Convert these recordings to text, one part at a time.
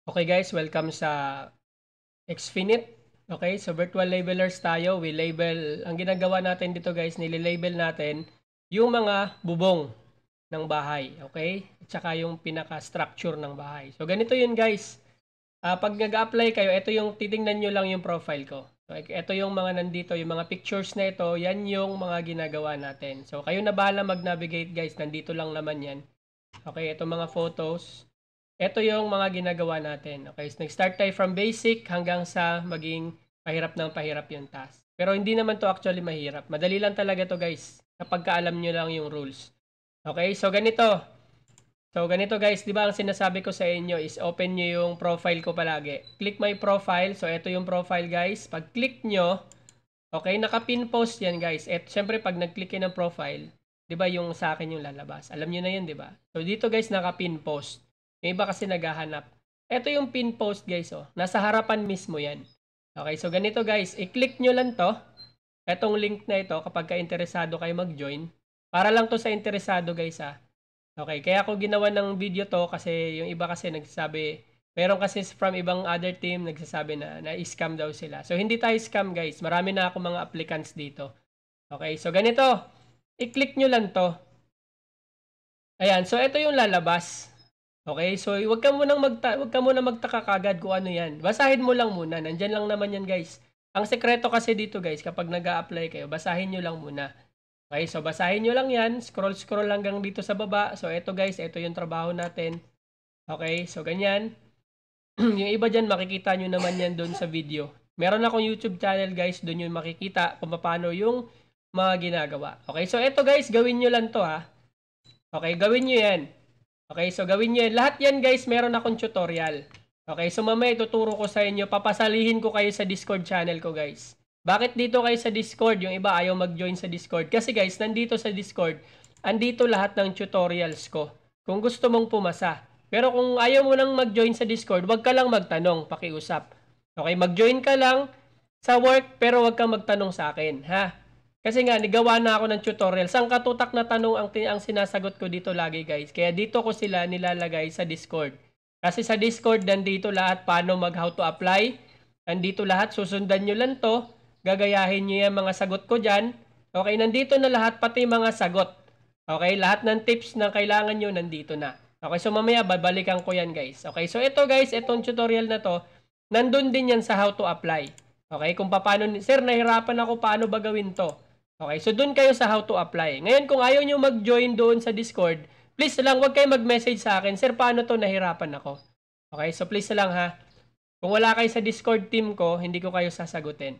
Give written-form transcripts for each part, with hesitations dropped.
Okay guys, welcome sa Xfinite. Okay, so virtual labelers tayo. We label, ang ginagawa natin dito guys, nililabel natin yung mga bubong ng bahay. Okay? At saka yung pinaka-structure ng bahay. So ganito yun guys. Pag nag-apply kayo, ito yung titingnan nyo lang yung profile ko. So, ito yung mga nandito, yung mga pictures na ito, yan yung mga ginagawa natin. So kayo na bahala mag-navigate guys, nandito lang naman yan. Okay, ito mga photos. Ito yung mga ginagawa natin. Okay, so nag-start tayo from basic hanggang sa maging pahirap ng pahirap yung task. Pero hindi naman to actually mahirap. Madali lang talaga to guys, kapag kaalam nyo lang yung rules. Okay, so ganito. So ganito guys, di ba ang sinasabi ko sa inyo is open nyo yung profile ko palagi. Click my profile. So ito yung profile guys. Pag click nyo, okay, naka-pin post yan guys. At syempre pag nag-click kayo ng profile, 'di ba yung sa akin yung lalabas. Alam niyo na 'yun, 'di ba? So dito guys naka-pin post. Yung iba kasi naghahanap. Ito yung pin post guys, oh. Nasa harapan mismo 'yan. Okay, so ganito guys, i-click nyo lang 'to. Etong link na ito kapag ka interesado kayo mag-join. Para lang 'to sa interesado guys, ha. Okay, kaya ako ginawa ng video 'to kasi yung iba kasi nagsasabi, meron kasi from ibang other team nagsasabi na na-scam daw sila. So hindi tayo scam guys. Marami na ako mga applicants dito. Okay, so ganito. I-click nyo lang to. Ayan, so ito yung lalabas. Okay, so wag ka muna magtaka kagad kung ano yan. Basahin mo lang muna. Nandyan lang naman yan guys. Ang sekreto kasi dito guys, kapag nag-a-apply kayo, basahin nyo lang muna. Okay, so basahin nyo lang yan. Scroll hanggang dito sa baba. So ito guys, ito yung trabaho natin. Okay, so ganyan. Yung iba dyan, makikita nyo naman yan doon sa video. Meron akong YouTube channel guys, doon yung makikita kung paano yung mga ginagawa. Okay, so ito guys, gawin nyo lang to ha. Okay, gawin nyo yan. Okay, so gawin nyo yan. Lahat yan guys, meron akong tutorial. Okay, so mamaya ituturo ko sa inyo. Papasalihin ko kayo sa Discord channel ko guys. Bakit dito kayo sa Discord? Yung iba ayaw mag-join sa Discord. Kasi guys, nandito sa Discord, andito lahat ng tutorials ko. Kung gusto mong pumasa. Pero kung ayaw mo nang mag-join sa Discord, wag ka lang magtanong, pakiusap. Okay, mag-join ka lang sa work, pero wag kang magtanong sa akin, ha? Kasi nga, nigawa na ako ng tutorial. Sang katutak na tanong ang sinasagot ko dito lagi guys. Kaya dito ko sila nilalagay sa Discord. Kasi sa Discord, nandito lahat paano mag how to apply. Nandito lahat, susundan nyo lang to. Gagayahin nyo yung mga sagot ko dyan. Okay, nandito na lahat, pati mga sagot. Okay, lahat ng tips na kailangan nyo, nandito na. Okay, so mamaya, babalikan ko yan guys. Okay, so ito guys, itong tutorial na to, nandun din yan sa how to apply. Okay, kung paano, sir, nahirapan ako, paano ba gawin to? Okay, so doon kayo sa how to apply. Ngayon, kung ayaw nyo mag-join doon sa Discord, please lang, huwag kayo mag-message sa akin, sir, paano to, nahirapan ako. Okay, so please lang ha. Kung wala kayo sa Discord team ko, hindi ko kayo sasagutin.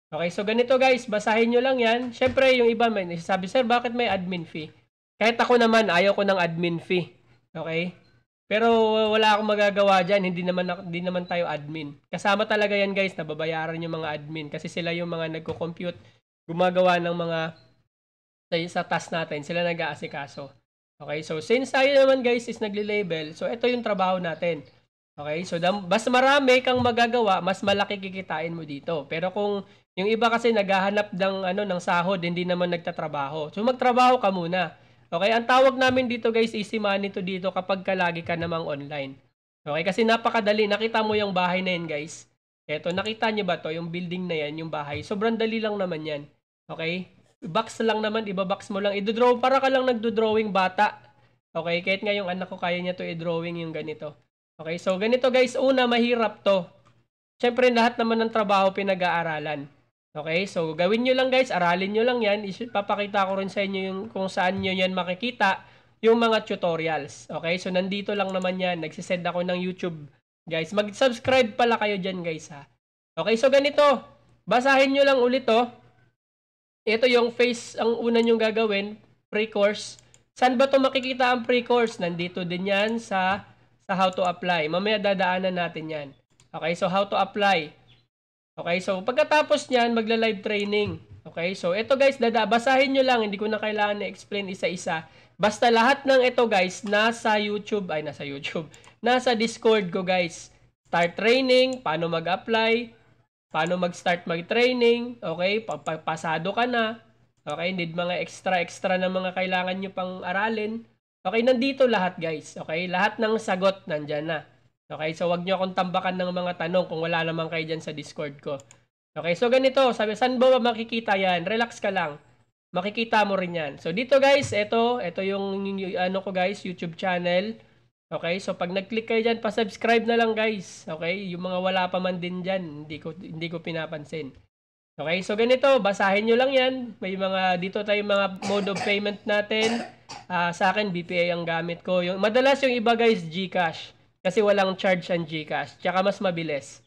Okay, so ganito guys, basahin nyo lang yan. Siyempre, yung iba may sabi, sir, bakit may admin fee? Kahit ako naman, ayaw ko ng admin fee. Okay? Pero wala akong magagawa dyan, hindi naman tayo admin. Kasama talaga yan guys, nababayaran yung mga admin kasi sila yung mga nagko-compute, gumagawa ng mga sa task natin, sila nag-aasikaso. Okay, so since tayo naman guys is nagli-label, so ito yung trabaho natin. Okay, so mas marami kang magagawa, mas malaki kikitain mo dito. Pero kung yung iba kasi naghahanap ng sahod, hindi naman nagtatrabaho. So magtrabaho ka muna. Okay, ang tawag namin dito guys, easy money to dito kapag lagi ka namang online. Okay, kasi napakadali. Nakita mo yung bahay na yan guys. Eto, nakita nyo ba to? Yung building na yan, yung bahay. Sobrang dali lang naman yan. Okay? Box lang naman, ibabox mo lang. I-draw, para ka lang nagdo-drawing bata. Okay? Kahit nga yung anak ko, kaya niya to i-drawing yung ganito. Okay? So, ganito guys. Una, mahirap to. Siyempre, lahat naman ng trabaho pinag-aaralan. Okay? So, gawin nyo lang guys. Aralin nyo lang yan. Papakita ko rin sa inyo yung kung saan nyo yan makikita yung mga tutorials. Okay? So, nandito lang naman yan. Nagsisend ako ng YouTube. Guys, mag-subscribe pala kayo dyan guys ha. Okay? So, ganito. Basahin nyo lang ulit to. Ito yung phase, ang una nyong gagawin, pre-course. Saan ba to makikita ang pre-course? Nandito din yan sa how to apply. Mamaya dadaanan natin yan. Okay, so how to apply. Okay, so pagkatapos nyan, magla-live training. Okay, so ito guys, basahin nyo lang. Hindi ko na kailangan na-explain isa-isa. Basta lahat ng ito guys, nasa YouTube. Nasa Discord ko guys. Start training, paano mag-apply, paano mag-start mag-training, okay? Pasado ka na, okay? Need mga extra na mga kailangan nyo pang aralin. Okay, nandito lahat guys, okay? Lahat ng sagot nandyan na. Okay, so wag nyo akong tambakan ng mga tanong kung wala naman kayo dyan sa Discord ko. Okay, so ganito, sabi, saan ba makikita yan? Relax ka lang. Makikita mo rin yan. So dito guys, ito yung ano ko guys, YouTube channel. Okay, so pag nag-click kayo dyan, pa-subscribe na lang guys. Okay, yung mga wala pa man din dyan, hindi ko pinapansin. Okay, so ganito, basahin nyo lang yan. May mga, dito tayo mga mode of payment natin. Sa akin, BPI ang gamit ko. Madalas yung iba guys, GCash. Kasi walang charge ang GCash. Tsaka mas mabilis.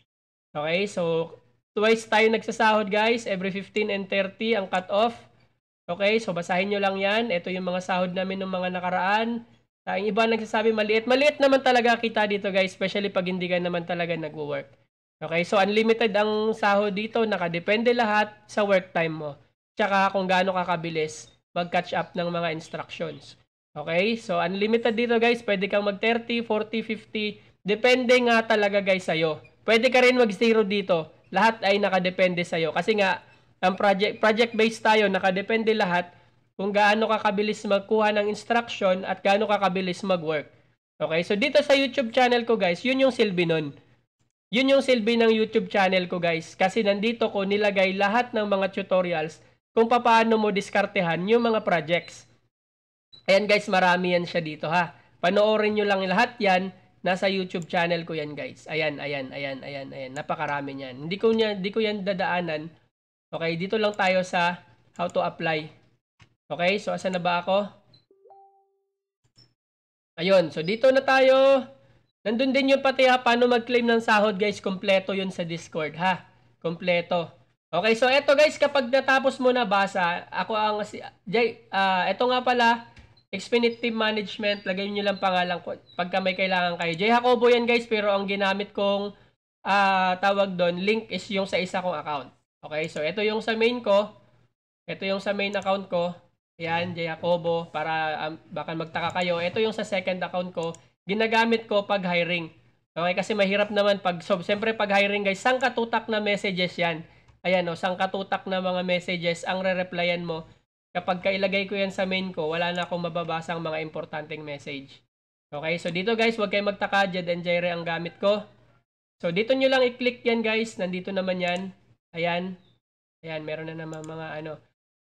Okay, so twice tayo nagsasahod guys. Every 15 and 30 ang cut-off. Okay, so basahin nyo lang yan. Ito yung mga sahod namin ng mga nakaraan. Yung iba nagsasabi maliit. Maliit naman talaga kita dito guys. Especially pag hindi ka naman talaga nagwo-work. Okay, so unlimited ang sahod dito. Nakadepende lahat sa work time mo. Tsaka kung gaano ka kabilis mag-catch up ng mga instructions. Okay, so unlimited dito guys. Pwede kang mag 30, 40, 50. Depende nga talaga guys sa'yo. Pwede ka rin mag 0 dito. Lahat ay nakadepende sa'yo. Kasi nga, ang project-based tayo, nakadepende lahat kung gaano ka kabilis magkuha ng instruction at gaano ka kabilis mag-work. Okay, so dito sa YouTube channel ko guys, yun yung silbi nun. Yun yung silbi ng YouTube channel ko guys. Kasi nandito ko nilagay lahat ng mga tutorials kung paano mo diskartehan yung mga projects. Ayan guys, marami yan siya dito ha. Panoorin nyo lang lahat yan. Nasa YouTube channel ko yan guys. Ayan. Napakarami niyan. Hindi ko yan dadaanan. Okay, dito lang tayo sa how to apply. Okay, so asan na ba ako? Ayun, so dito na tayo. Nandun din yung pati ha, paano mag-claim ng sahod guys. Kompleto yun sa Discord ha. Kompleto. Okay, so eto guys, kapag natapos mo na basa, ako ang, eto nga pala, Xfinity Team Management, lagay nyo lang pangalan ko pagka may kailangan kayo. J. Jacobo yan guys, pero ang ginamit kong tawag doon, link is yung sa isa kong account. Okay, so ito yung sa main ko. Ito yung sa main account ko. Yan, J. Jacobo, para baka magtaka kayo. Ito yung sa second account ko. Ginagamit ko pag hiring. Okay, kasi mahirap naman pag, so, siyempre pag hiring guys, sangkatutak na messages yan. Ayan o, sangkatutak na mga messages ang re-replyan mo. Kapag kailagay ko yan sa main ko, wala na akong mababasang mga importanteng message. Okay, so dito guys, huwag kayong magtaka, Jed and Jaire ang gamit ko. So dito nyo lang i-click yan guys, nandito naman yan. Ayan, meron na naman mga ano.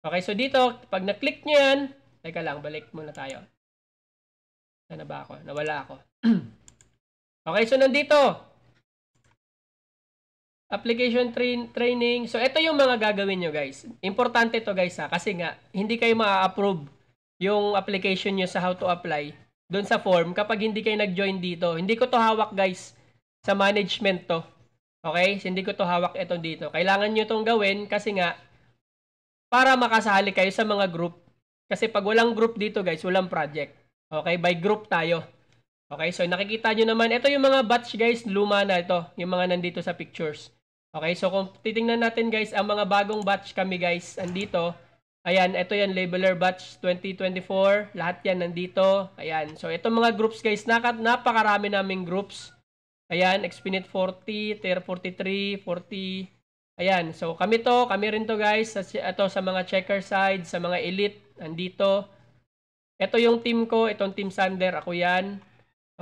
Okay, so dito, pag na-click nyo yan, teka lang, balik muna tayo. Sana ba ako? Nawala ako. Okay, so nandito. Application training. So, ito yung mga gagawin nyo, guys. Importante to guys, ha? Kasi nga, hindi kayo ma-approve yung application nyo sa how to apply doon sa form kapag hindi kayo nag-join dito. Hindi ko to hawak, guys, sa management to. Okay? So, hindi ko to hawak ito dito. Kailangan nyo tong gawin kasi nga, para makasali kayo sa mga group. Kasi pag walang group dito, guys, walang project. Okay? By group tayo. Okay? So, nakikita nyo naman, ito yung mga batch, guys. Luma na ito. Yung mga nandito sa pictures. Okay, so kung titingnan natin guys, ang mga bagong batch kami guys, andito. Ayan, ito yan, labeler batch 2024. Lahat yan nandito. Ayan, so itong mga groups guys, napakarami naming groups. Ayan, Xfinity 40, Tier 43, 40. Ayan, so kami rin to guys. Ito sa mga checker side, sa mga elite, andito. Ito yung team ko, itong Team Sander, ako yan.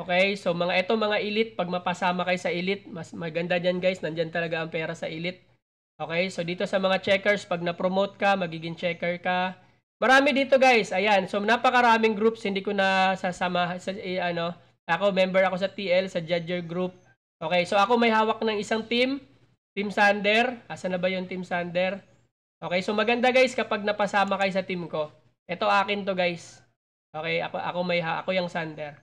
Okay, so mga elite, pag mapasama kayo sa elite, mas maganda dyan guys, nandyan talaga ang pera sa elite. Okay, so dito sa mga checkers, pag na-promote ka, magiging checker ka. Marami dito guys, ayan, so napakaraming groups, hindi ko na sasama, ako, member ako sa TL, sa Judger Group. Okay, so ako may hawak ng isang team, Team Sander. Asan na ba yung Team Sander? Okay, so maganda guys kapag napasama kayo sa team ko. Ito akin to guys. Okay, ako yung Sander.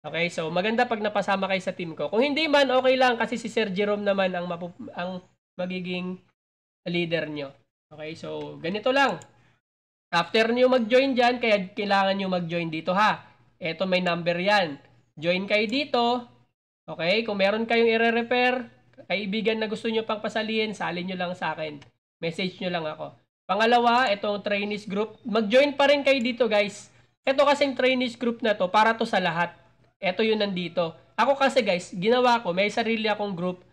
Okay, so maganda pag napasama kayo sa team ko. Kung hindi man, okay lang kasi si Sir Jerome naman ang magiging leader nyo. Okay, so ganito lang. After nyo mag-join dyan, kaya kailangan nyo mag-join dito ha. Eto may number yan. Join kayo dito. Okay, kung meron kayong i-refer, kaibigan na gusto nyo pang pasalihin, salin nyo lang sa akin. Message nyo lang ako. Pangalawa, itong trainees group. Mag-join pa rin kayo dito guys. Ito kasing trainees group na to, para to sa lahat. Ito yun nandito. Ako kasi guys, ginawa ko, may sarili akong group.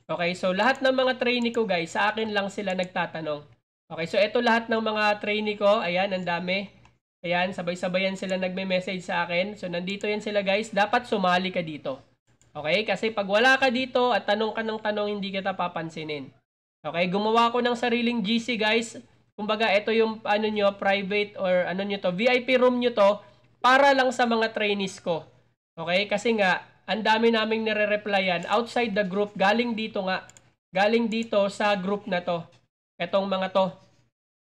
Okay, so lahat ng mga trainee ko guys, sa akin lang sila nagtatanong. Okay, so ito lahat ng mga trainee ko, ayan, ang dami. Ayan, sabay-sabayan sila nagme-message sa akin. So nandito yan sila guys, dapat sumali ka dito. Okay? Kasi pag wala ka dito at tanong ka ng tanong, hindi kita papansinin. Okay? Gumawa ko ng sariling GC, guys. Kumbaga, ito yung ano nyo, private or ano nyo to, VIP room nyo to, para lang sa mga trainees ko. Okay? Kasi nga, ang dami naming nire-replyan outside the group. Galing dito nga. Galing dito sa group na to. Etong mga to.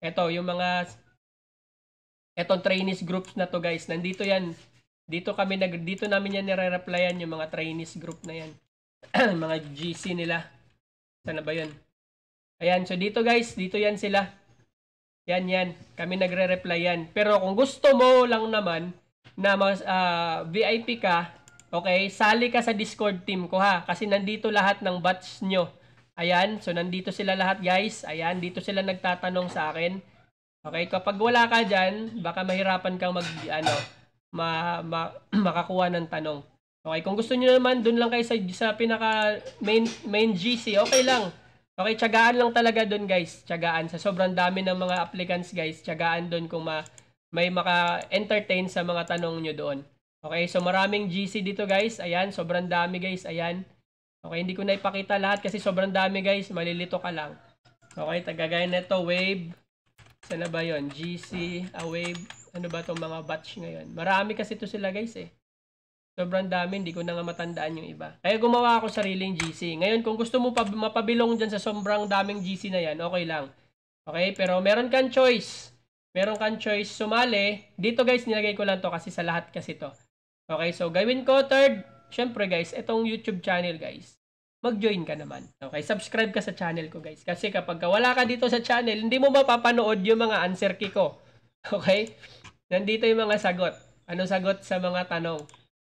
Ito, yung mga etong trainees groups na to, guys. Nandito yan. Dito namin yan nire-replyan yung mga trainees group na yan. Mga GC nila. Sana ba yun? Ayan, so dito guys, dito yan sila. Yan. Kami nagre-reply yan. Pero kung gusto mo lang naman na VIP ka, okay, sali ka sa Discord team ko ha. Kasi nandito lahat ng batch nyo. Ayan, so nandito sila lahat guys. Ayan, dito sila nagtatanong sa akin. Okay, kapag wala ka dyan, baka mahirapan kang makakuha ng tanong. Okay, kung gusto niyo naman, dun lang kayo sa pinaka main GC, okay lang. Okay, tiyagaan lang talaga dun guys. Tiyagaan. Sa sobrang dami ng mga applicants guys, tiyagaan dun kung may maka-entertain sa mga tanong nyo doon. Okay, so maraming GC dito guys. Ayan, sobrang dami guys. Ayan. Okay, hindi ko na ipakita lahat kasi sobrang dami guys. Malilito ka lang. Okay, tagagaya na ito, Wave. Sana ba yun? GC, Wave. Ano ba itong mga batch ngayon? Marami kasi ito sila guys eh. Sobrang dami, hindi ko na nga matandaan yung iba. Kaya gumawa ako sariling GC. Ngayon, kung gusto mo mapabilong dyan sa sobrang daming GC na yan, okay lang. Okay, pero meron kang choice. Meron kang choice sumali. Dito guys, nilagay ko lang to kasi sa lahat kasi to. Okay, so gawin ko third. Syempre guys, itong YouTube channel guys. Mag-join ka naman. Okay, subscribe ka sa channel ko guys. Kasi kapag wala ka dito sa channel, hindi mo mapapanood yung mga answer key ko. Okay? Nandito yung mga sagot. Ano sagot sa mga tanong?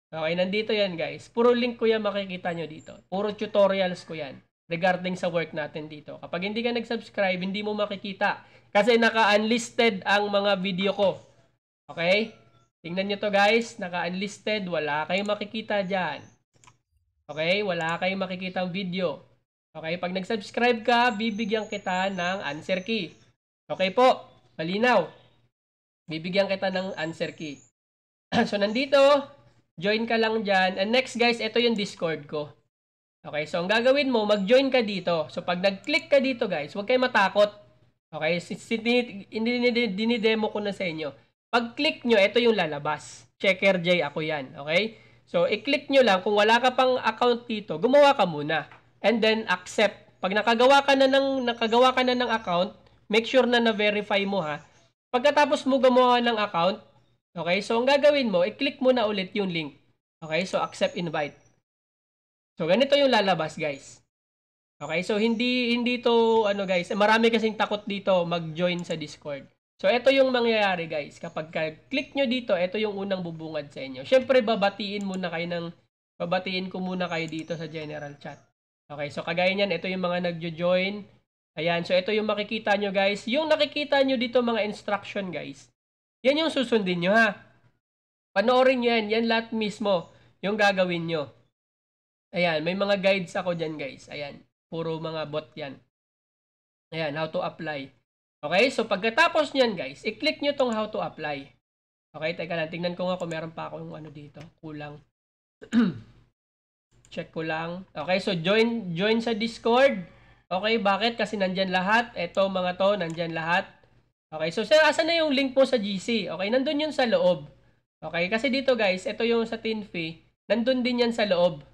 Okay, nandito yan guys. Puro link ko yan makikita nyo dito. Puro tutorials ko yan regarding sa work natin dito. Kapag hindi ka nag-subscribe, hindi mo makikita. Kasi naka-unlisted ang mga video ko. Okay? Tingnan nyo to guys. Naka-unlisted. Wala kayong makikita dyan. Okay? Wala kayong makikita ang video. Okay? Pag nag-subscribe ka, bibigyan kita ng answer key. Okay po? Malinaw. Bibigyan kita ng answer key. So, nandito, join ka lang dyan. And next guys, ito yung Discord ko. Okay, so ang gagawin mo, mag-join ka dito. So pag nag-click ka dito guys, huwag kayo matakot. Okay, dinidemo ko na sa inyo. Pag click nyo, ito yung lalabas. Checker J ako yan. Okay, so i-click nyo lang. Kung wala ka pang account dito, gumawa ka muna. And then accept. Pag nakagawa ka na ng account, make sure na na-verify mo ha. Pagkatapos mo gumawa ng account, okay, so ang gagawin mo, i-click mo na ulit yung link. Okay, so accept invite. So ganito yung lalabas, guys. Okay, so hindi to guys, marami kasing takot dito mag-join sa Discord. So ito yung mangyayari, guys. Kapag click nyo dito, ito yung unang bubungad sa inyo. Syempre babatiin ko muna kayo dito sa general chat. Okay, so kagaya niyan, ito yung mga nagjo-join. Ayan, so ito yung makikita nyo guys. Yung nakikita nyo dito mga instruction guys. Yan yung susundin nyo ha. Panoorin nyo yan. Yan lahat mismo yung gagawin nyo. Ayan, may mga guides ako dyan guys. Ayan, puro mga bot yan. Ayan, how to apply. Okay, so pagkatapos nyan guys, i-click nyo tong how to apply. Okay, teka lang. Tingnan ko nga kung meron pa akong dito. Kulang. Check ko lang. Okay, so join sa Discord. Okay, bakit? Kasi nandyan lahat. Ito mga to, nandyan lahat. Okay, so asan na yung link mo sa GC? Okay, nandun yun sa loob. Okay, kasi dito guys, ito yung sa TinFi. Nandun din yan sa loob.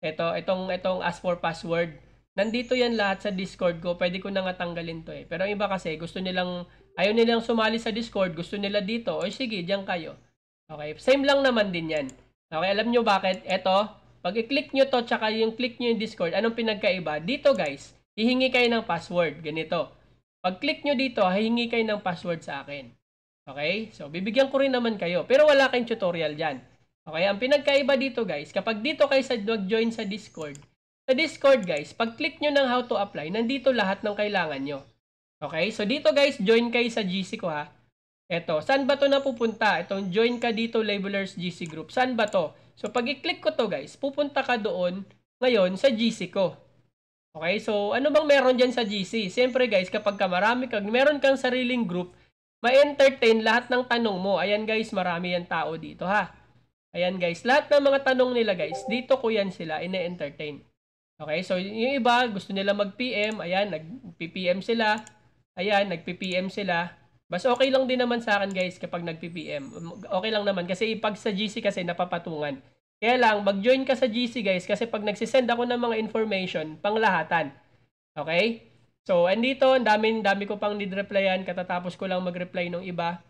Itong ask for password. Nandito yan lahat sa Discord ko. Pwede ko na nga tanggalin to eh. Pero iba kasi, ayaw nilang sumali sa Discord. Gusto nila dito. O sige, diyan kayo. Okay, same lang naman din yan. Okay, alam nyo bakit? Ito, pag i-click nyo to, tsaka yung click nyo yung Discord, anong pinagkaiba? Dito guys, hihingi kayo ng password. Ganito. Pag click nyo dito, hihingi kayo ng password sa akin. Okay? So, bibigyan ko rin naman kayo. Pero wala kayong tutorial dyan. Okay? Ang pinagkaiba dito guys, kapag dito kayo mag-join sa Discord guys, pag click nyo ng how to apply, nandito lahat ng kailangan nyo. Okay? So, dito guys, join kayo sa GC ko ha. Eto, saan ba to napupunta? Itong join ka dito, Labelers GC Group. Saan ba to? So, pag i-click ko to guys, pupunta ka doon ngayon sa GC ko. Okay, so ano bang meron dyan sa GC? Siyempre guys, kapag meron kang sariling group, ma-entertain lahat ng tanong mo. Ayan guys, marami yan tao dito ha. Ayan guys, lahat ng mga tanong nila guys, dito ko yan sila ine-entertain. Okay, so yung iba, gusto nila mag-PM, ayan, nag-PM sila. Ayan, nag-PM sila. Mas okay lang din naman sa akin guys kapag nag-PM. Okay lang naman kasi pag sa GC kasi napapatungan. Kaya lang, mag-join ka sa GC guys kasi pag nagsisend ako ng mga information, panglahatan. Okay? So, andito, ang dami ko pang need-replyan. Katatapos ko lang mag-reply ng iba.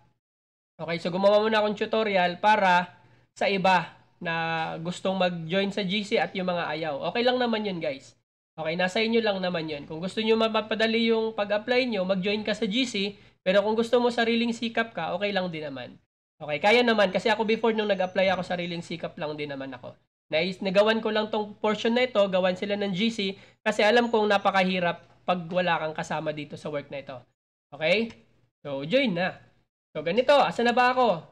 Okay, so gumawa muna akong tutorial para sa iba na gustong mag-join sa GC at yung mga ayaw. Okay lang naman yun guys. Okay, nasa inyo lang naman yun. Kung gusto nyo mapadali yung pag-apply nyo, mag-join ka sa GC. Pero kung gusto mo sariling sikap ka, okay lang din naman. Okay, kaya naman. Kasi ako before nung nag-apply ako, sariling sikap lang din naman ako. Nagawan ko lang tong portion na ito, gawan sila ng GC. Kasi alam kong napakahirap pag wala kang kasama dito sa work na ito. Okay? So, join na. So, ganito. Asa na ba ako?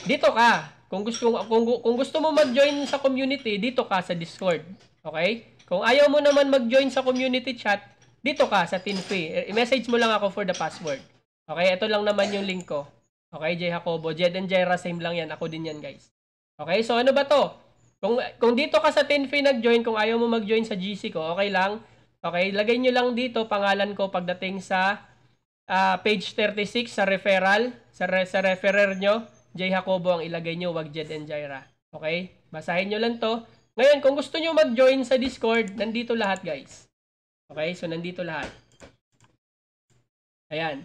Dito ka. Kung gusto mo mag-join sa community, dito ka sa Discord. Okay? Kung ayaw mo naman mag-join sa community chat, dito ka sa TinFree. I-message mo lang ako for the password. Okay? Ito lang naman yung link ko. Okay, J. Jacobo. Jed and Jaira, same lang yan. Ako din yan, guys. Okay? So, ano ba to? Kung dito ka sa TinFree nag-join, kung ayaw mo mag-join sa GC ko, okay lang. Okay? Lagay nyo lang dito, pangalan ko pagdating sa page 36 sa referral, sa referrer nyo, J. Jacobo ang ilagay nyo, wag Jed and Jaira. Okay? Basahin nyo lang to. Ngayon, kung gusto nyo mag-join sa Discord, nandito lahat guys. Okay? So, nandito lahat. Ayan.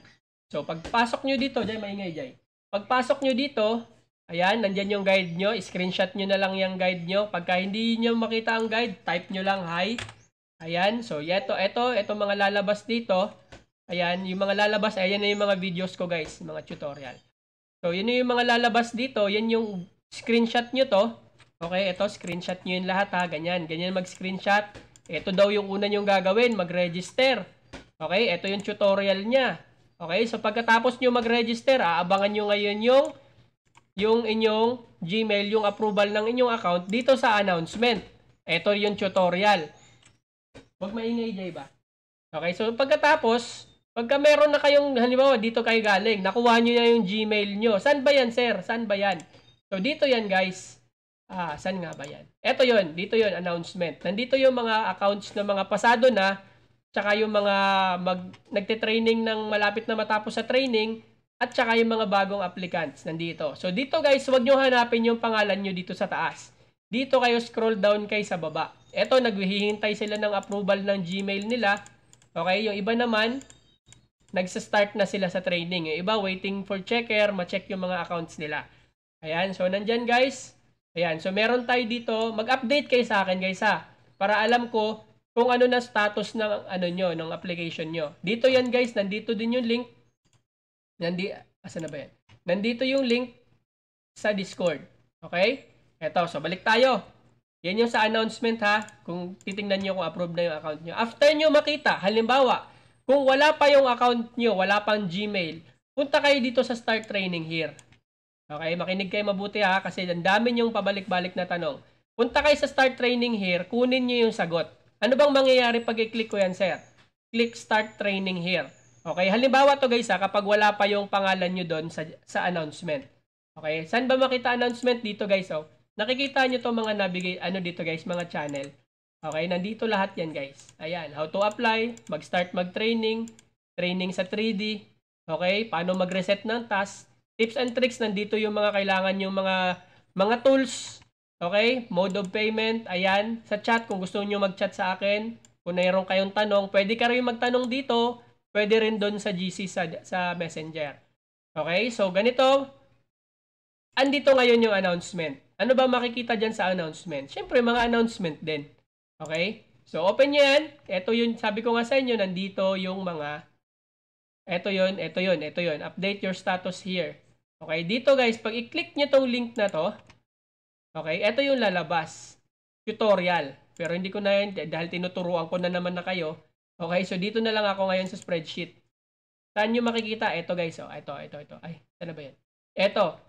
So, pagpasok nyo dito, Jay, maingay Jay. Pagpasok nyo dito, ayan, nandyan yung guide nyo. Screenshot nyo na lang yung guide nyo. Pagka hindi nyo makita ang guide, type nyo lang hi. Ayan. So, ito mga lalabas dito. Ayan, yung mga lalabas, ayan na yung mga videos ko guys, mga tutorial. So, yun yung mga lalabas dito, yan yung screenshot nyo to. Okay, ito, screenshot nyo yung lahat ha, ganyan mag-screenshot. Ito daw yung una nyong gagawin, mag-register. Okay, ito yung tutorial niya. Okay, so pagkatapos nyo mag-register, aabangan nyo ngayon yung inyong Gmail, yung approval ng inyong account dito sa announcement. Ito yung tutorial. Huwag maingay, Jay ba? Okay, so pagkatapos, pagka meron na kayong, halimbawa, dito kayo galing, nakuha nyo na yung Gmail nyo. Saan ba yan, sir? Saan ba yan? So, dito yan, guys. Saan nga ba yan? Ito yun. Dito yun, announcement. Nandito yung mga accounts ng mga pasado na, tsaka yung mga nagte-training ng malapit na matapos sa training, at tsaka yung mga bagong applicants nandito. So, dito, guys, huwag nyo hanapin yung pangalan nyo dito sa taas. Dito kayo scroll down kayo sa baba. Ito, naghihintay sila ng approval ng Gmail nila. Okay, yung iba naman, nagsa-start na sila sa training. Yung iba, waiting for checker, ma-check yung mga accounts nila. Ayan, so nandyan guys. Ayan, so meron tayo dito. Mag-update kayo sa akin guys ha. Para alam ko kung ano na status ng nyo, ng application nyo. Dito yan guys, nandito din yung link. Asa na ba yan? Nandito yung link sa Discord. Okay? Eto, so balik tayo. Yan yung sa announcement ha. Kung titingnan nyo kung approve na yung account nyo. After nyo makita, halimbawa, kung wala pa yung account nyo, wala pang Gmail, punta kayo dito sa Start Training Here. Okay, makinig kayo mabuti ha, kasi ang dami nyong pabalik-balik na tanong. Punta kayo sa Start Training Here, kunin nyo yung sagot. Ano bang mangyayari pag i-click ko yan, sir? Click Start Training Here. Okay, halimbawa to guys ha, kapag wala pa yung pangalan nyo doon sa announcement. Okay, saan ba makita announcement dito guys? Oh? Nakikita nyo to mga navigate, dito guys, mga channel. Okay, nandito lahat yan guys. Ayan, how to apply, mag-start mag-training, training sa 3D. Okay, paano mag-reset ng task, tips and tricks, nandito yung mga kailangan yung mga tools. Okay, mode of payment, ayan. Sa chat, kung gusto niyo mag-chat sa akin, kung mayroon kayong tanong, pwede ka rin magtanong dito, pwede rin doon sa GC sa Messenger. Okay, so ganito, andito ngayon yung announcement. Ano ba makikita dyan sa announcement? Siyempre, mga announcement din. Okay? So, open nyo yan. Ito yun, sabi ko nga sa inyo, nandito yung mga, ito yun. Update your status here. Okay? Dito guys, pag i-click nyo tong link na to, okay, ito yung lalabas. Tutorial. Pero hindi ko na yun, dahil tinuturuan ko na naman na kayo. Okay? So, dito na lang ako ngayon sa spreadsheet. Saan nyo makikita? Ito guys, oh. Ito. Ay, saan na ba yan? Ito.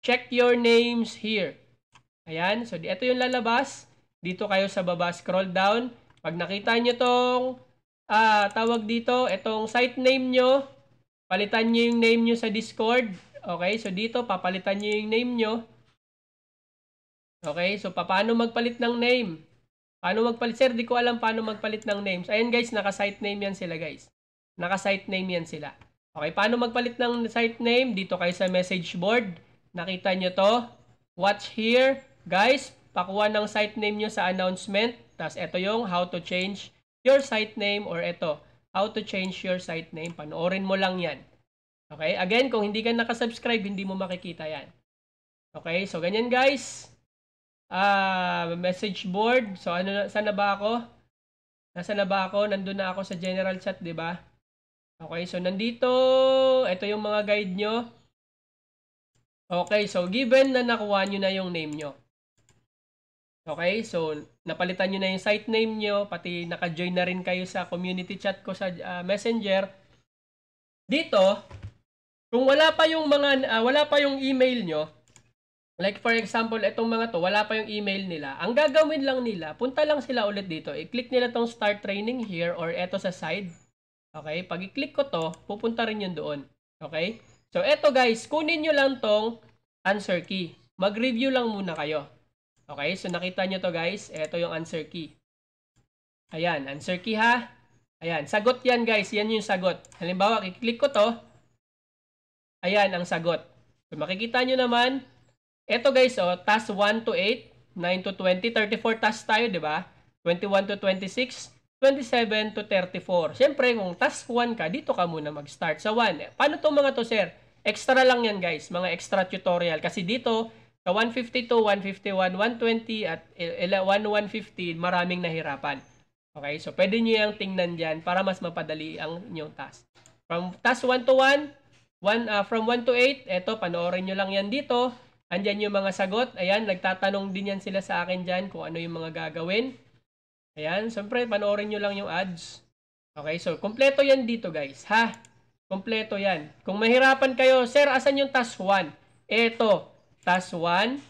Check your names here. Ayan. So, ito yung lalabas. Dito kayo sa baba, scroll down. Pag nakita nyo tong tawag dito, itong site name nyo, palitan nyo yung name nyo sa Discord. Okay, so dito, papalitan nyo yung name nyo. Okay, so paano magpalit ng name? Paano magpalit? Sir, di ko alam paano magpalit ng names. Ayan guys, naka-site name yan sila guys. Naka-site name yan sila. Okay, paano magpalit ng site name? Dito kayo sa message board. Nakita nyo to. Watch here. Guys, pakuha ng site name nyo sa announcement. Tapos ito yung how to change your site name or ito, how to change your site name. Panoorin mo lang yan. Okay, again, kung hindi ka nakasubscribe, hindi mo makikita yan. Okay, so ganyan guys. Message board. So ano, saan na ba ako? Nasaan na ba ako? Nandun na ako sa general chat, 'di ba? Okay, so nandito, ito yung mga guide nyo. Okay, so given na nakuha nyo na yung name nyo. Okay, so napalitan nyo na yung site name nyo, pati naka-join na rin kayo sa community chat ko sa Messenger. Dito, kung wala pa yung wala pa yung email nyo, like for example, itong mga to, wala pa yung email nila. Ang gagawin lang nila, punta lang sila ulit dito. I-click nila tong start training here or eto sa side. Okay, pag i-click ko to, pupunta rin yun doon. Okay? So eto guys, kunin nyo lang tong answer key. Mag-review lang muna kayo. Okay, so nakita nyo to guys, eto yung answer key. Ayan, answer key ha. Ayan, sagot yan guys, yan yung sagot. Halimbawa, i-click ko to. Ayan ang sagot. So makikita nyo naman, eto guys, task 1 to 8, 9 to 20, 34 tasks tayo, di ba? 21 to 26, 27 to 34. Siyempre, kung task 1 ka, dito ka muna mag-start sa 1. Paano itong mga to, sir? Extra lang yan, guys. Mga extra tutorial. Kasi dito, sa 152, 151, 120, at 1150, maraming nahirapan. Okay? So, pwede nyo yung tingnan dyan para mas mapadali ang inyong task. From task 1 to 1, from 1 to 8, eto, panoorin nyo lang yan dito. Andyan yung mga sagot. Ayan, nagtatanong din yan sila sa akin dyan kung ano yung mga gagawin. Ayan, siyempre, panoorin nyo lang yung ads. Okay, so, kompleto yan dito, guys. Ha? Kompleto yan. Kung mahirapan kayo, sir, asan yung task 1? Eto, task 1.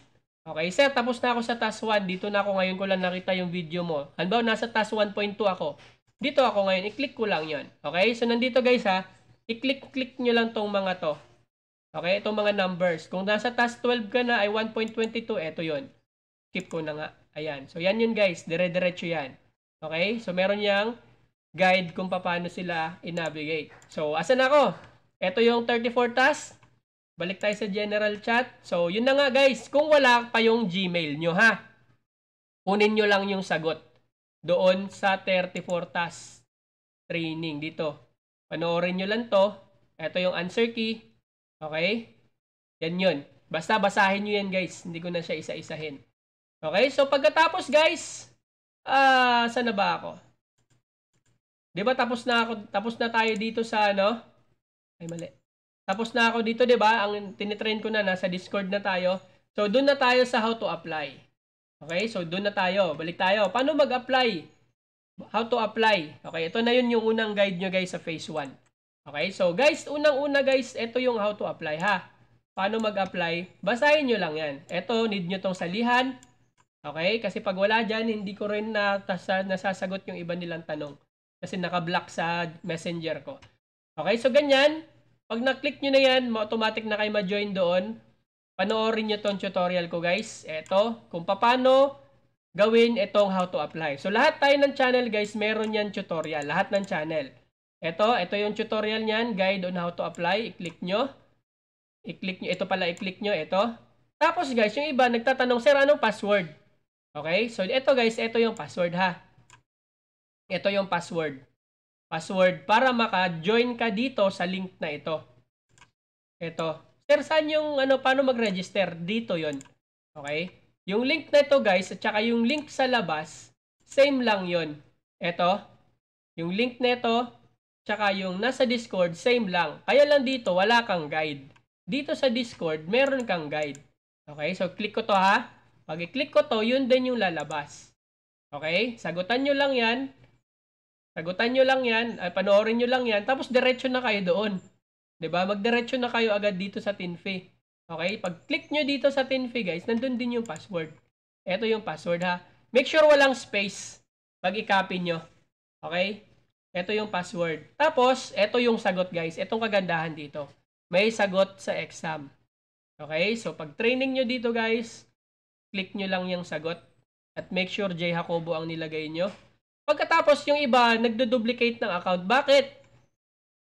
Okay, sir, tapos na ako sa task 1. Dito na ako ngayon ko lang nakita yung video mo. Halimbawa, nasa task 1.2 ako. Dito ako ngayon, i-click ko lang yon. Okay, so nandito guys ha, i-click nyo lang tong mga to. Okay, itong mga numbers. Kung nasa task 12 ka na ay 1.22, eto yon. Skip ko na nga. Ayan. So, yan yun guys. Dire-diretso yan. Okay? So, meron yang guide kung paano sila i-navigate. So, asan ako? Ito yung 34 tasks. Balik tayo sa general chat. So, yun na nga guys. Kung wala pa yung Gmail nyo ha, kunin nyo lang yung sagot doon sa 34 tasks training dito. Panoorin nyo lang to. Ito yung answer key. Okay? Yan yun. Basta basahin nyo yan guys. Hindi ko na siya isa-isahin. Okay, so pagkatapos guys, saan na ba ako? 'Di ba tapos na tayo dito sa ano? Ay mali. Tapos na ako dito, 'di ba? Ang tinitrain ko na nasa Discord na tayo. So doon na tayo sa how to apply. Okay, so doon na tayo. Balik tayo. Paano mag-apply? How to apply? Okay, ito na yun yung unang guide nyo guys sa phase 1. Okay, so guys, unang-una guys, ito yung how to apply ha. Paano mag-apply? Basahin nyo lang yan. Ito, need nyo tong salihan. Okay? Kasi pag wala dyan, hindi ko rin nasasagot yung iba nilang tanong. Kasi naka-block sa messenger ko. Okay? So, ganyan. Pag na-click nyo na yan, automatic na kayo ma-join doon. Panoorin nyo tong tutorial ko, guys. Ito, kung paano gawin itong how to apply. So, lahat tayo ng channel, guys, meron yan tutorial. Lahat ng channel. Ito yung tutorial niyan, guide on how to apply. I-click nyo. I-click nyo. Ito pala, i-click nyo. Ito. Tapos, guys, yung iba, nagtatanong, sir, anong password? Okay, so ito guys, ito yung password ha. Ito yung password. Password para maka-join ka dito sa link na ito. Ito. Sir, saan yung paano mag-register? Dito yon. Okay? Yung link na ito guys, at saka yung link sa labas, same lang yon. Ito. Yung link na ito, tsaka yung nasa Discord, same lang. Kaya lang dito, wala kang guide. Dito sa Discord, meron kang guide. Okay, so click ko to ha. Pag i-click ko to, yun din yung lalabas. Okay? Sagutan nyo lang yan. Sagutan nyo lang yan. Panoorin nyo lang yan. Tapos, diretso na kayo doon. 'Di ba? Magdiretso na kayo agad dito sa Tinfi. Okay? Pag click nyo dito sa Tinfi, guys, nandun din yung password. Ito yung password, ha? Make sure walang space pag i-copy nyo. Okay? Ito yung password. Tapos, ito yung sagot, guys. Itong kagandahan dito. May sagot sa exam. Okay? So, pag training nyo dito, guys, click nyo lang yung sagot. At make sure J Jacobo ang nilagay nyo. Pagkatapos yung iba, nagdo-duplicate ng account. Bakit?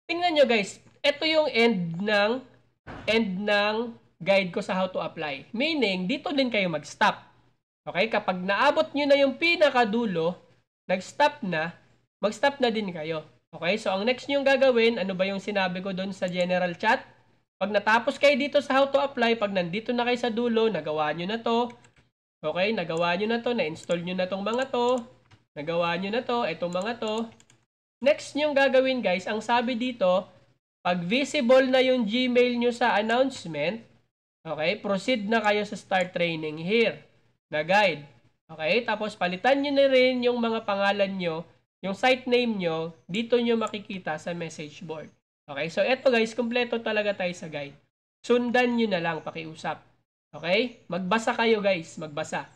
Tingnan nyo guys, ito yung end ng guide ko sa how to apply. Meaning, dito din kayo mag-stop. Okay? Kapag naabot nyo na yung pinakadulo, nag-stop na, mag-stop na din kayo. Okay? So, ang next nyo gagawin, ano ba yung sinabi ko doon sa general chat? Pag natapos kayo dito sa how to apply, pag nandito na kayo sa dulo, nagawa nyo na to. Okay? Nagawa nyo na to, na-install nyo na tong mga to. Nagawa nyo na to, itong mga to. Next nyo gagawin guys, ang sabi dito, pag visible na yung Gmail nyo sa announcement, okay, proceed na kayo sa start training here na guide. Okay, tapos palitan nyo na rin yung mga pangalan nyo, yung site name nyo, dito nyo makikita sa message board. Okay, so eto guys, kompleto talaga tayo sa guide. Sundan nyo na lang, pakiusap. Okay, magbasa kayo guys, magbasa.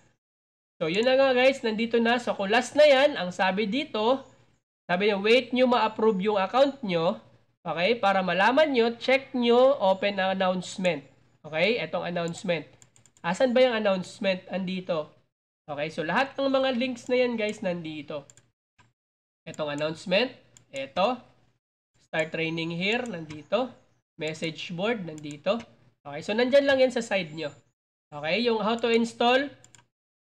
So yun na nga guys, nandito na. So kung last na yan, ang sabi dito, sabi nyo, wait nyo ma-approve yung account nyo. Okay, para malaman nyo, check nyo, open ang announcement. Okay, etong announcement. Asan ba yung announcement? Andito. Okay, so lahat ng mga links na yan guys, nandito. Etong announcement, eto. Start training here, nandito. Message board, nandito. Okay, so nandyan lang yan sa side nyo. Okay, yung how to install,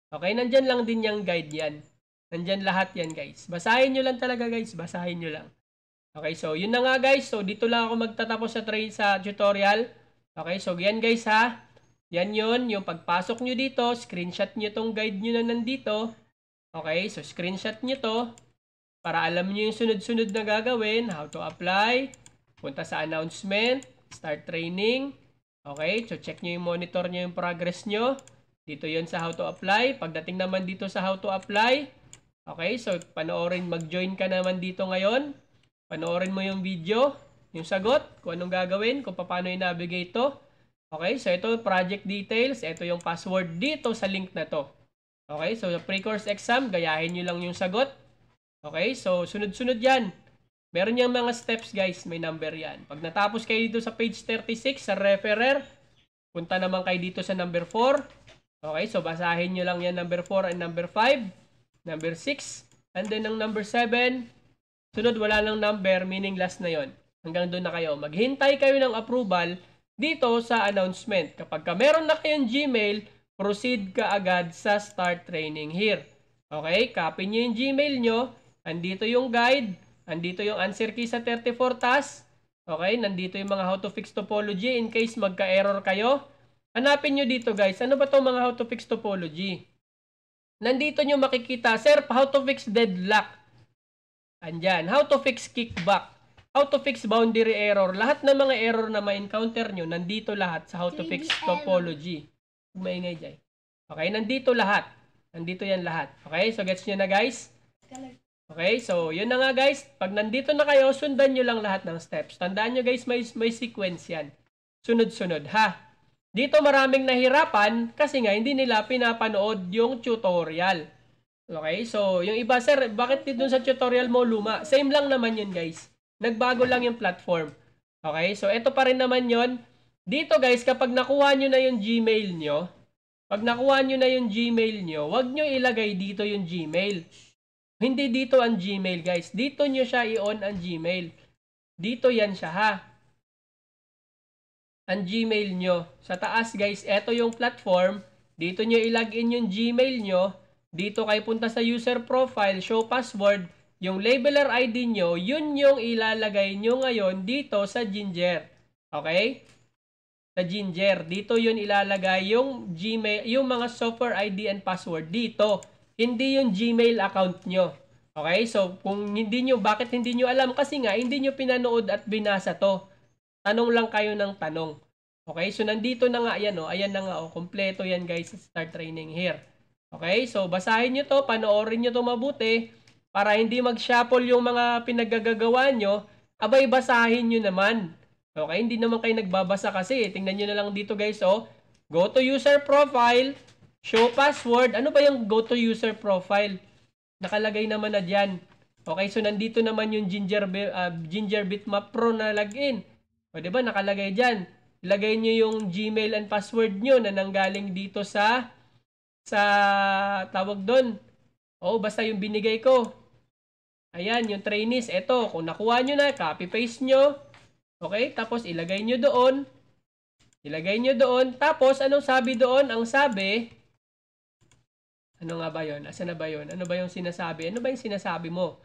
okay, nandyan lang din yung guide yan. Nandyan lahat yan guys. Basahin nyo lang talaga guys, basahin nyo lang. Okay, so yun na nga guys. So dito lang ako magtatapos sa tutorial. Okay, so yan guys ha. Yan yun, yung pagpasok nyo dito, screenshot nyo tong guide nyo na nandito. Okay, so screenshot nyo to. Para alam nyo yung sunod-sunod na gagawin. How to apply. Punta sa announcement. Start training. Okay, so check nyo yung monitor nyo yung progress nyo. Dito yun sa how to apply. Pagdating naman dito sa how to apply. Okay, so panoorin, mag-join ka naman dito ngayon. Panoorin mo yung video, yung sagot, kung anong gagawin, kung paano i-navigate to. Okay, so ito project details, ito yung password dito sa link na to. Okay, so pre-course exam, gayahin nyo lang yung sagot. Okay, so sunod-sunod yan. Meron yung mga steps guys, may number yan. Pag natapos kayo dito sa page 36, sa referer, punta naman kayo dito sa number 4. Okay, so basahin nyo lang yan number 4 and number 5. Number 6, and then ang number 7. Sunod, wala lang number, meaning last na yon. Hanggang doon na kayo. Maghintay kayo ng approval dito sa announcement. Kapag meron na kayong Gmail, proceed ka agad sa start training here. Okay, copy nyo yung Gmail nyo. Andito yung guide. Andito yung answer key sa 34 tasks. Okay, nandito yung mga how to fix topology in case magka-error kayo. Hanapin nyo dito guys. Ano ba itong mga how to fix topology? Nandito nyo makikita, sir, how to fix deadlock. Andyan. How to fix kickback. How to fix boundary error. Lahat ng mga error na ma-encounter nyo, nandito lahat sa how to fix topology. Maingay dyan. Okay, nandito lahat. Nandito yan lahat. Okay, so gets nyo na guys? Okay, so yun na nga guys. Pag nandito na kayo, sundan nyo lang lahat ng steps. Tandaan nyo guys, may sequence yan. Sunod-sunod, ha? Dito maraming nahirapan kasi nga hindi nila pinapanood yung tutorial. Okay, so yung iba, sir, bakit dito sa tutorial mo luma? Same lang naman yun guys. Nagbago lang yung platform. Okay, so ito pa rin naman yun. Dito guys, kapag nakuha nyo na yung Gmail nyo, wag nyo ilagay dito yung Gmail. Hindi dito ang Gmail guys. Dito nyo siya i-on ang Gmail. Dito yan siya ha. Ang Gmail nyo. Sa taas guys, ito yung platform. Dito nyo ilagin yung Gmail nyo. Dito kayo punta sa user profile, show password. Yung labeler ID nyo, yun yung ilalagay nyo ngayon dito sa Ginger. Okay? Sa Ginger. Dito yun ilalagay yung Gmail, yung mga software ID and password dito. Hindi yung Gmail account nyo. Okay? So, kung hindi nyo, bakit hindi nyo alam? Kasi nga, hindi nyo pinanood at binasa to. Tanong lang kayo ng tanong. Okay? So, nandito na nga yan, oh. Ayan na nga, oh. Kompleto yan, guys, sa start training here. Okay? So, basahin nyo to, panoorin nyo to mabuti, para hindi mag-shuffle yung mga pinaggagawa nyo, abay, basahin nyo naman. Okay? Hindi naman kayo nagbabasa kasi. Tingnan nyo na lang dito, guys, oh. Go to user profile, show password. Ano ba yung go to user profile? Nakalagay naman na dyan. Okay? So, nandito naman yung Ginger Bitmap Pro na login. O, diba? Nakalagay dyan. Ilagay nyo yung Gmail and password nyo na nanggaling dito sa sa tawag doon. O, basta yung binigay ko. Ayan, yung trainees. Ito, kung nakuha nyo na, copy-paste nyo. Okay? Tapos, ilagay nyo doon. Ilagay nyo doon. Tapos, anong sabi doon? Ang sabi, ano nga ba yun? Asa na ba yun? Ano ba yung sinasabi? Ano ba yung sinasabi mo?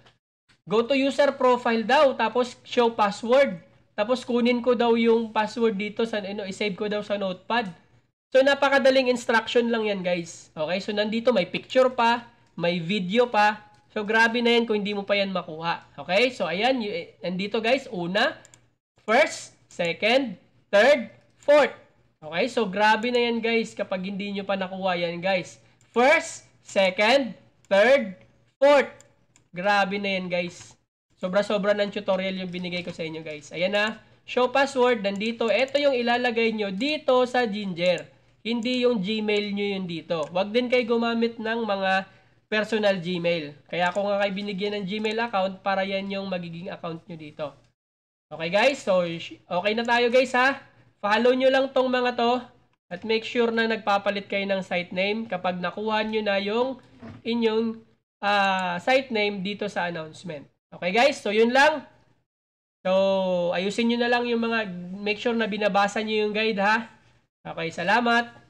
Go to user profile daw. Tapos, show password. Tapos, kunin ko daw yung password dito. I-save ko daw sa notepad. So, napakadaling instruction lang yan, guys. Okay? So, nandito may picture pa. May video pa. So, grabe na yan kung hindi mo pa yan makuha. Okay? So, ayan. Nandito, guys. Una, first, second, third, fourth. Okay? So, grabe na yan, guys, kapag hindi nyo pa nakuha yan, guys. First, second, third, fourth. Grabe na yan, guys. Sobra-sobra ng tutorial yung binigay ko sa inyo, guys. Ayan na. Show password. Nandito. Ito yung ilalagay nyo dito sa Ginger. Hindi yung Gmail nyo yun dito. Huwag din kayo gumamit ng mga personal Gmail. Kaya ako nga kayo binigyan ng Gmail account para yan yung magiging account nyo dito. Okay, guys? So, okay na tayo, guys, ha? Follow nyo lang tong mga to. At make sure na nagpapalit kayo ng site name kapag nakuha nyo na yung inyong site name dito sa announcement. Okay, guys? So, yun lang. So, ayusin nyo na lang yung mga, make sure na binabasa nyo yung guide, ha? Okay, salamat.